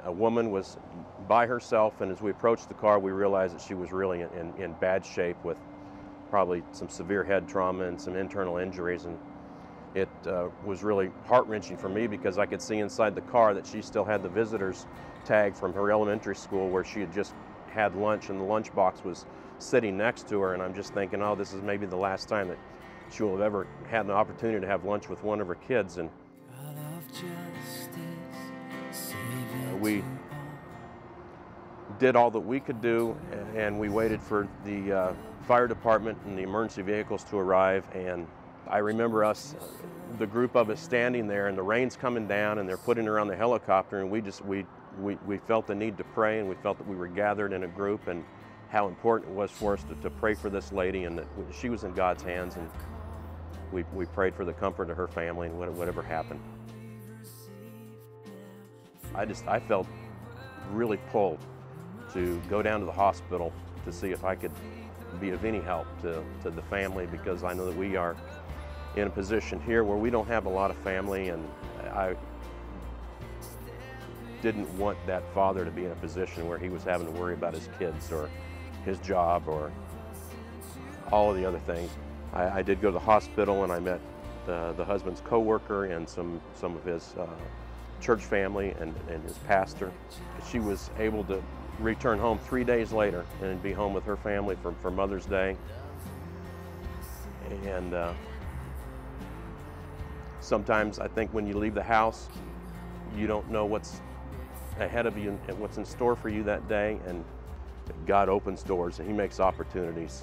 A woman was by herself, and as we approached the car, we realized that she was really in bad shape with probably some severe head trauma and some internal injuries. And it was really heart-wrenching for me because I could see inside the car that she still had the visitor's tag from her elementary school where she had just had lunch, and the lunchbox was sitting next to her. And I'm just thinking, oh, this is maybe the last time that she will have ever had an opportunity to have lunch with one of her kids. And we did all that we could do, and we waited for the fire department and the emergency vehicles to arrive. And I remember us, the group of us, standing there, and the rain's coming down, and they're putting her on the helicopter, and we felt the need to pray, and we felt that we were gathered in a group, and how important it was for us to pray for this lady, and that she was in God's hands, and we prayed for the comfort of her family and whatever happened. I felt really pulled to go down to the hospital to see if I could be of any help to the family, because I know that we are in a position here where we don't have a lot of family, and I didn't want that father to be in a position where he was having to worry about his kids or his job or all of the other things. I did go to the hospital, and I met the husband's co-worker and some of his church family and his pastor. She was able to return home 3 days later and be home with her family for Mother's Day. And sometimes I think when you leave the house, you don't know what's ahead of you and what's in store for you that day, and God opens doors and He makes opportunities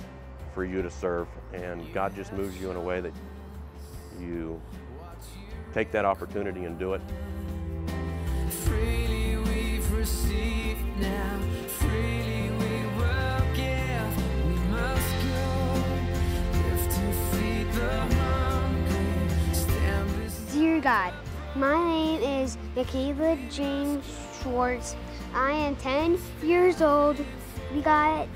for you to serve, and God just moves you in a way that you take that opportunity and do it. Freely we've received now, freely we will give. We must go, live to feed the hungry, stand beside. Dear God, my name is Michaela James Schwartz. I am 10 years old. We got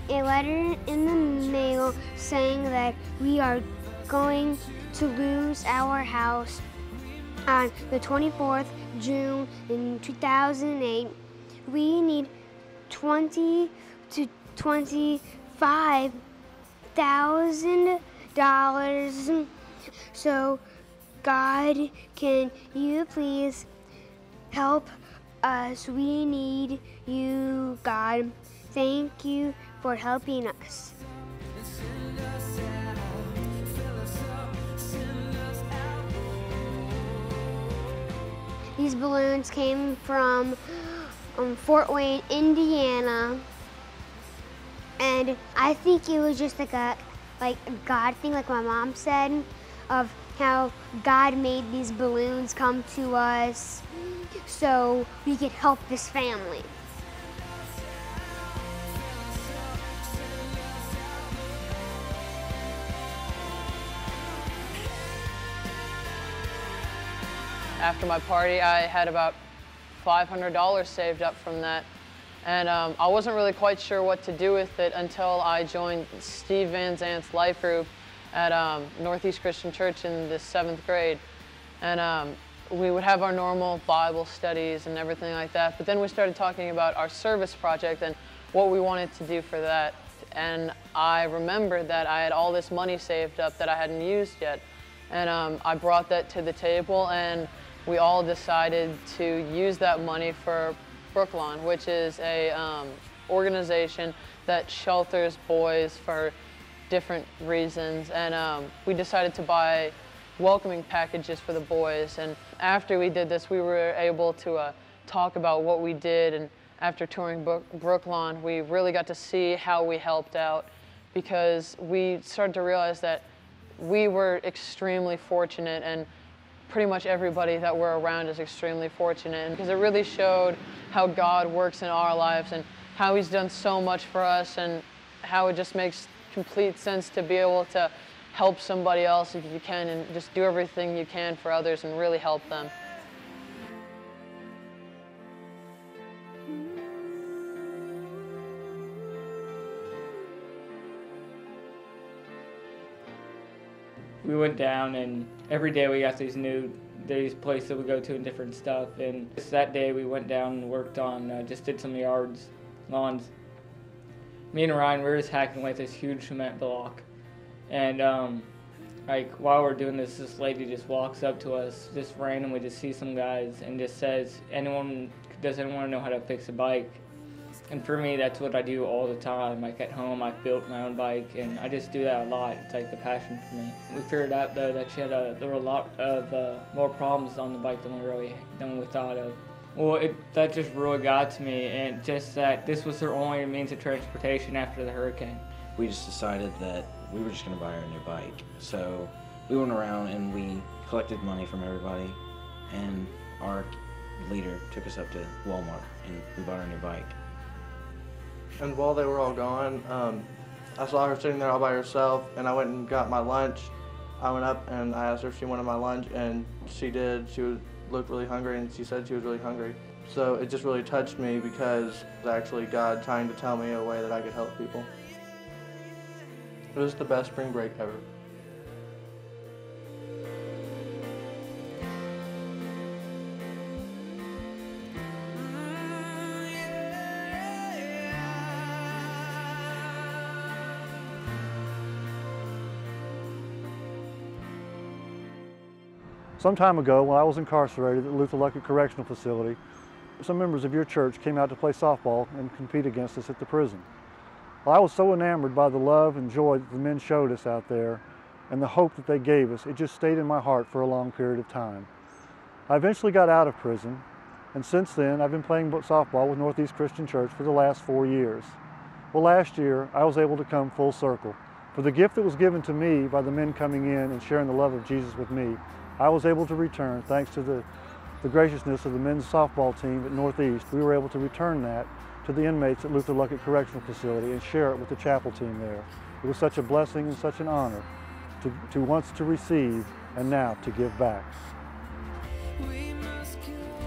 a letter in the mail saying that we are going to lose our house on the 24th June in 2008. We need $20,000 to $25,000. So God, can you please help us? We need you, God. Thank you for helping us. These balloons came from Fort Wayne, Indiana, and I think it was just like a God thing, like my mom said, of how God made these balloons come to us so we could help this family. After my party, I had about $500 saved up from that. And I wasn't really quite sure what to do with it until I joined Steve Van Zant's life group at Northeast Christian Church in the 7th grade. And we would have our normal Bible studies and everything like that. But then we started talking about our service project and what we wanted to do for that. And I remembered that I had all this money saved up that I hadn't used yet. And I brought that to the table, and we all decided to use that money for Brooklawn, which is a organization that shelters boys for different reasons. And we decided to buy welcoming packages for the boys. And after we did this, we were able to talk about what we did. And after touring Brooklawn, we really got to see how we helped out, because we started to realize that we were extremely fortunate, and pretty much everybody that we're around is extremely fortunate, because it really showed how God works in our lives and how He's done so much for us, and how it just makes complete sense to be able to help somebody else if you can, and just do everything you can for others and really help them. We went down, and every day we got these new these places we go to and different stuff. And just that day we went down and worked on, just did some lawns. Me and Ryan, we were just hacking like this huge cement block. And like while we're doing this lady just walks up to us, just randomly just sees some guys and just says, does anyone know how to fix a bike? And for me, that's what I do all the time. Like at home, I've built my own bike, and I just do that a lot. It's like the passion for me. We figured out though that there were a lot of more problems on the bike than we thought of. Well, that just really got to me, and just that this was their only means of transportation after the hurricane. We just decided that we were just going to buy her a new bike. So we went around and we collected money from everybody, and our leader took us up to Walmart and we bought her a new bike. And while they were all gone, I saw her sitting there all by herself, and I went and got my lunch. I went up and I asked her if she wanted my lunch, and she did. She looked really hungry, and she said she was really hungry. So it just really touched me because it was actually God trying to tell me a way that I could help people. It was the best spring break ever. Some time ago, when I was incarcerated at Luther Luckett Correctional Facility, some members of your church came out to play softball and compete against us at the prison. Well, I was so enamored by the love and joy that the men showed us out there and the hope that they gave us, it just stayed in my heart for a long period of time. I eventually got out of prison, and since then I've been playing softball with Northeast Christian Church for the last 4 years. Well, last year I was able to come full circle. For the gift that was given to me by the men coming in and sharing the love of Jesus with me, I was able to return, thanks to the graciousness of the men's softball team at Northeast. We were able to return that to the inmates at Luther Luckett Correctional Facility and share it with the chapel team there. It was such a blessing and such an honor to once to receive and now to give back. We must go.